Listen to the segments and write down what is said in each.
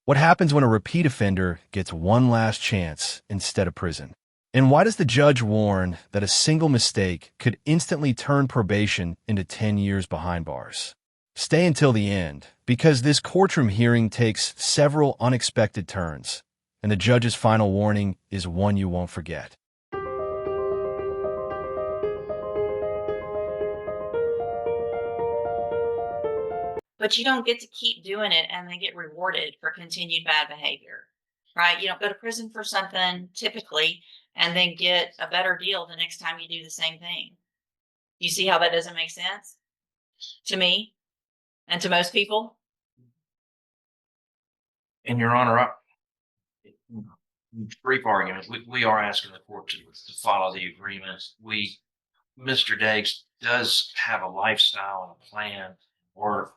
What happens when a repeat offender gets one last chance instead of prison? And why does the judge warn that a single mistake could instantly turn probation into 10 years behind bars? Stay until the end, because this courtroom hearing takes several unexpected turns, and the judge's final warning is one you won't forget. But you don't get to keep doing it and then get rewarded for continued bad behavior, right? You don't go to prison for something typically and then get a better deal the next time you do the same thing. You see how that doesn't make sense to me and to most people? And Your Honor, brief argument. We are asking the court to follow the agreement. Mr. Diggs does have a lifestyle and a plan, work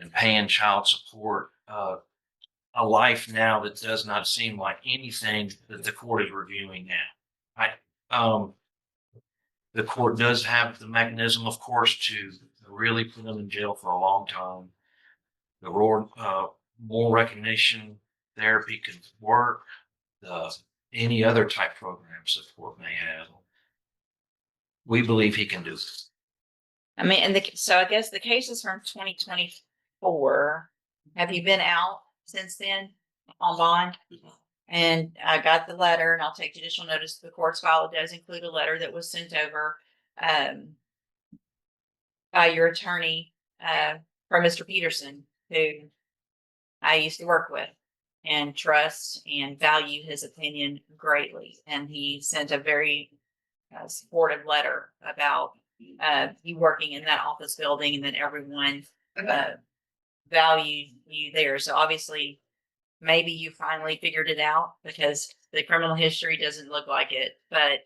and paying child support, a life now that does not seem like anything that the court is reviewing now. The court does have the mechanism, of course, to really put them in jail for a long time. The more recognition therapy could work, any other type programs the court may have. We believe he can do it. I mean, so I guess the case is from 2024. Have you been out since then on bond? And I got the letter, and I'll take judicial notice of the court's file. It does include a letter that was sent over by your attorney from Mr. Peterson, who I used to work with and trust and value his opinion greatly. And he sent a very supportive letter about you working in that office building, and that everyone valued you there. So obviously, maybe you finally figured it out, because the criminal history doesn't look like it. But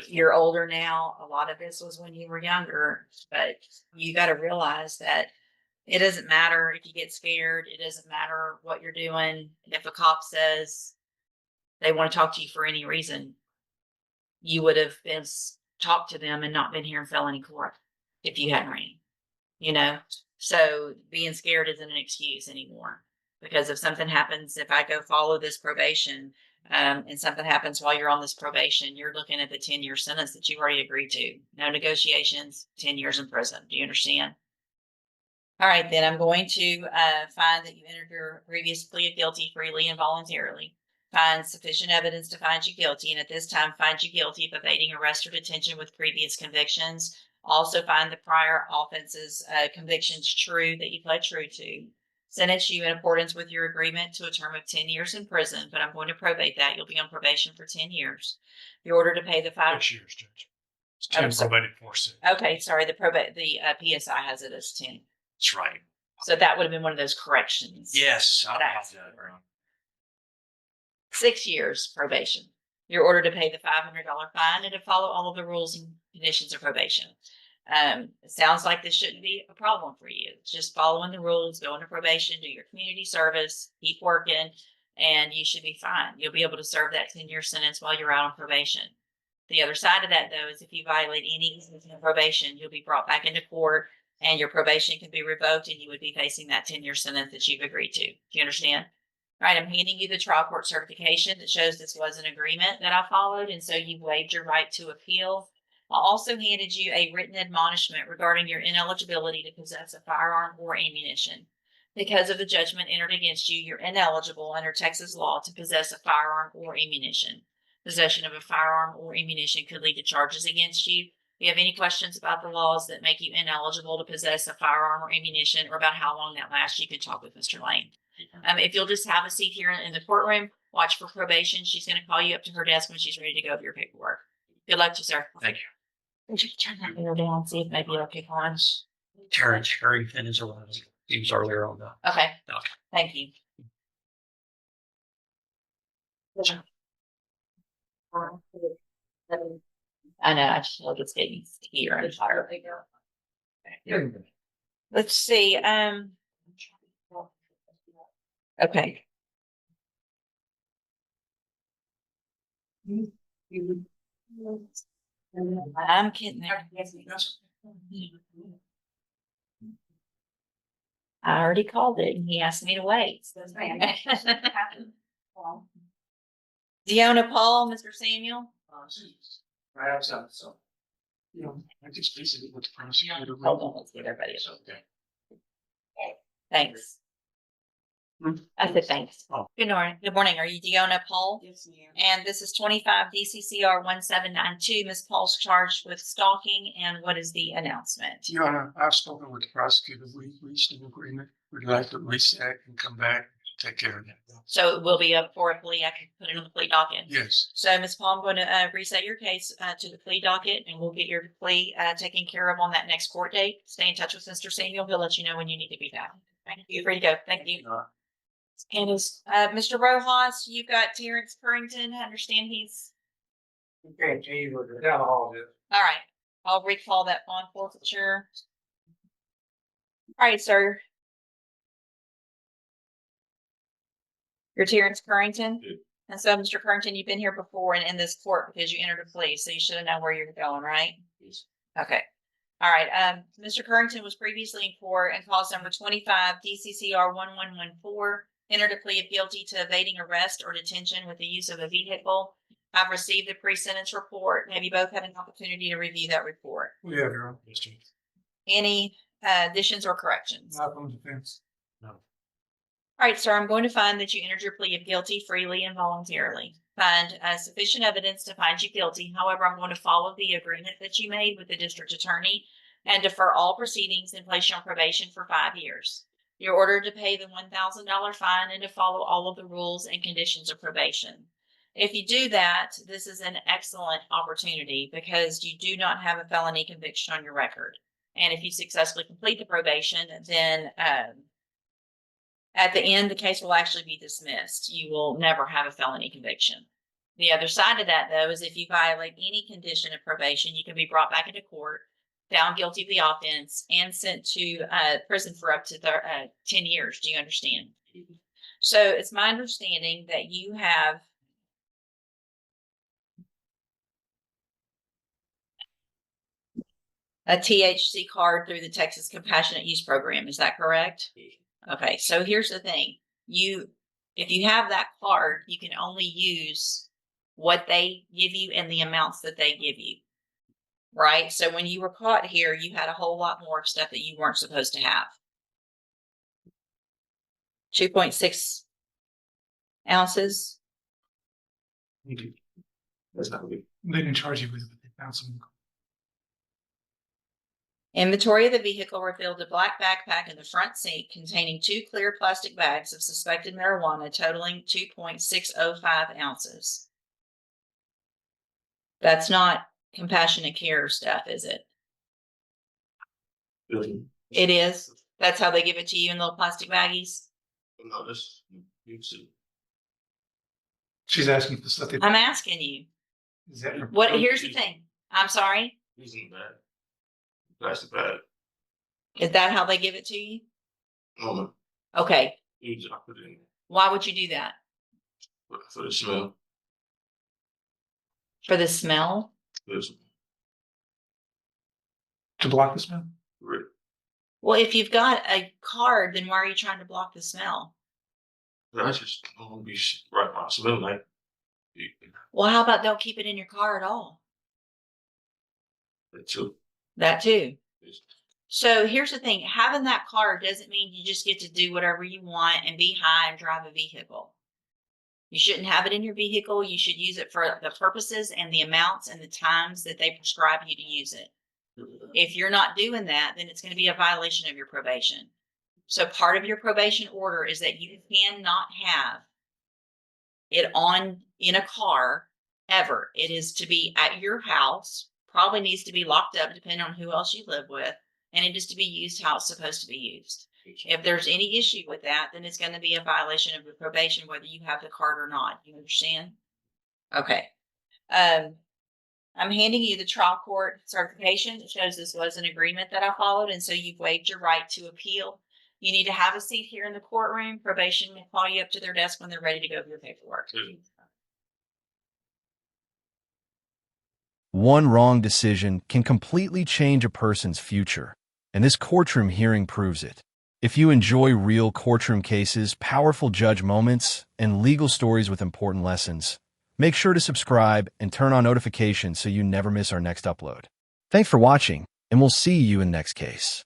you're older now. A lot of this was when you were younger. But you got to realize that it doesn't matter if you get scared. It doesn't matter what you're doing. If a cop says they want to talk to you for any reason, you would have been talked to them and not been here in felony court if you hadn't ran, So being scared isn't an excuse anymore, because if something happens, if I go follow this probation, and something happens while you're on this probation, you're looking at the 10-year sentence that you already agreed to. No negotiations, 10 years in prison. Do you understand? All right, then I'm going to find that you entered your previous plea of guilty freely and voluntarily. Find sufficient evidence to find you guilty, and at this time find you guilty of evading arrest or detention with previous convictions. Also find the prior offenses convictions true, that you pled true to. Sentence you in accordance with your agreement to a term of 10 years in prison, but I'm going to probate that. You'll be on probation for 10 years. The order to pay the 6 years, Judge. It's 10 probated for 6. Okay, sorry. The PSI has it as 10. That's right. So that would have been one of those corrections. Yes, I have that. 6 years probation. You're ordered to pay the $500 fine and to follow all of the rules and conditions of probation. It sounds like this shouldn't be a problem for you. It's just following the rules, going to probation, do your community service, keep working, and you should be fine. You'll be able to serve that 10-year sentence while you're out on probation. The other side of that, though, is if you violate any condition of probation, you'll be brought back into court, and your probation can be revoked, and you would be facing that 10-year sentence that you've agreed to. Do you understand? All right, I'm handing you the trial court certification that shows this was an agreement that I followed, and so you waived your right to appeal. I also handed you a written admonishment regarding your ineligibility to possess a firearm or ammunition. Because of the judgment entered against you, you're ineligible under Texas law to possess a firearm or ammunition. Possession of a firearm or ammunition could lead to charges against you. If you have any questions about the laws that make you ineligible to possess a firearm or ammunition, or about how long that lasts, you can talk with Mr. Lane. If you'll just have a seat here in the courtroom, watch for probation. She's going to call you up to her desk when she's ready to go over your paperwork. Good luck to you, sir. Thank you. Would you turn that window down, see if maybe it'll kick on? Terry finished around. He was earlier on that. Okay. Okay. Thank you. I know, I just feel like it's getting stickier and fire. Let's see. Okay. I'm kidding there. I already called it and he asked me to wait. Deanna Paul, Mr. Samuel. I have some, so. You know, I just basically what the prosecutor. Hold on, let's get everybody. Okay. Thanks. I said thanks. Oh. Good morning. Good morning. Are you Deanna Paul? Yes, ma'am. And this is 25 DCCR 1792. Ms. Paul's charged with stalking. And what is the announcement? Your Honor, I've spoken with the prosecutor. We reached an agreement. We'd like to reset and come back and take care of that. So it will be up for a plea. I can put it on the plea docket. Yes. So Ms. Paul, I'm going to reset your case to the plea docket and we'll get your plea taken care of on that next court date. Stay in touch with Mr. Samuel. He'll let you know when you need to be back. You're free to go. Thank you. And is Mr. Rojas, you've got Terrence Purrington. I understand he's Okay, Gee, we're down the hall. all right. I'll recall that bond forfeiture. All right, sir. You're Terrence Purrington? Yeah. And so, Mr. Purrington, you've been here before and in this court because you entered a plea, so you should have known where you're going, right? Yes. Okay. All right. Mr. Purrington was previously in court and cause number 25 DCCR 1114, entered a plea of guilty to evading arrest or detention with the use of a vehicle. I've received the pre-sentence report. Have you both had an opportunity to review that report? We have your own history. Any additions or corrections? Not on defense. No. All right, sir, I'm going to find that you entered your plea of guilty freely and voluntarily. Find sufficient evidence to find you guilty. However, I'm going to follow the agreement that you made with the district attorney and defer all proceedings and place you on probation for 5 years. You're ordered to pay the $1,000 fine and to follow all of the rules and conditions of probation. If you do that, this is an excellent opportunity because you do not have a felony conviction on your record. And if you successfully complete the probation, then at the end, the case will actually be dismissed. You will never have a felony conviction. The other side of that, though, is if you violate any condition of probation, you can be brought back into court, found guilty of the offense, and sent to prison for up to 10 years. Do you understand? So it's my understanding that you have a THC card through the Texas Compassionate Use Program. Is that correct? Okay, so here's the thing. If you have that card, you can only use what they give you and the amounts that they give you. Right? So when you were caught here, you had a whole lot more stuff that you weren't supposed to have. 2.6 ounces. That's not good. They didn't charge you with it, but they found some. Inventory of the vehicle revealed a black backpack in the front seat containing 2 clear plastic bags of suspected marijuana totaling 2.605 ounces. That's not compassionate care stuff, is it? It is. That's how they give it to you in little plastic baggies. No, this, you see. She's asking for something. I'm asking you. Is that her? What? Here's the thing. I'm sorry. Isn't that? That's the bad. Is that how they give it to you? No, Okay. you just put it in Why would you do that? for the smell. For the smell? This To block the smell? right. Well, if you've got a card, then why are you trying to block the smell? I just don't want to be right by smell like. Well, how about don't keep it in your car at all? That too. That too. So here's the thing. Having that card doesn't mean you just get to do whatever you want and be high and drive a vehicle. You shouldn't have it in your vehicle. You should use it for the purposes and the amounts and the times that they prescribe you to use it. If you're not doing that, then it's going to be a violation of your probation. So part of your probation order is that you cannot have it in a car ever. It is to be at your house, probably needs to be locked up depending on who else you live with, and it is to be used how it's supposed to be used. If there's any issue with that, then it's going to be a violation of your probation, whether you have the card or not. You understand? Okay. I'm handing you the trial court certification that shows this was an agreement that I followed, and so you've waived your right to appeal. You need to have a seat here in the courtroom. Probation will call you up to their desk when they're ready to go over your paperwork. One wrong decision can completely change a person's future, and this courtroom hearing proves it. If you enjoy real courtroom cases, powerful judge moments, and legal stories with important lessons, make sure to subscribe and turn on notifications so you never miss our next upload. Thanks for watching, and we'll see you in the next case.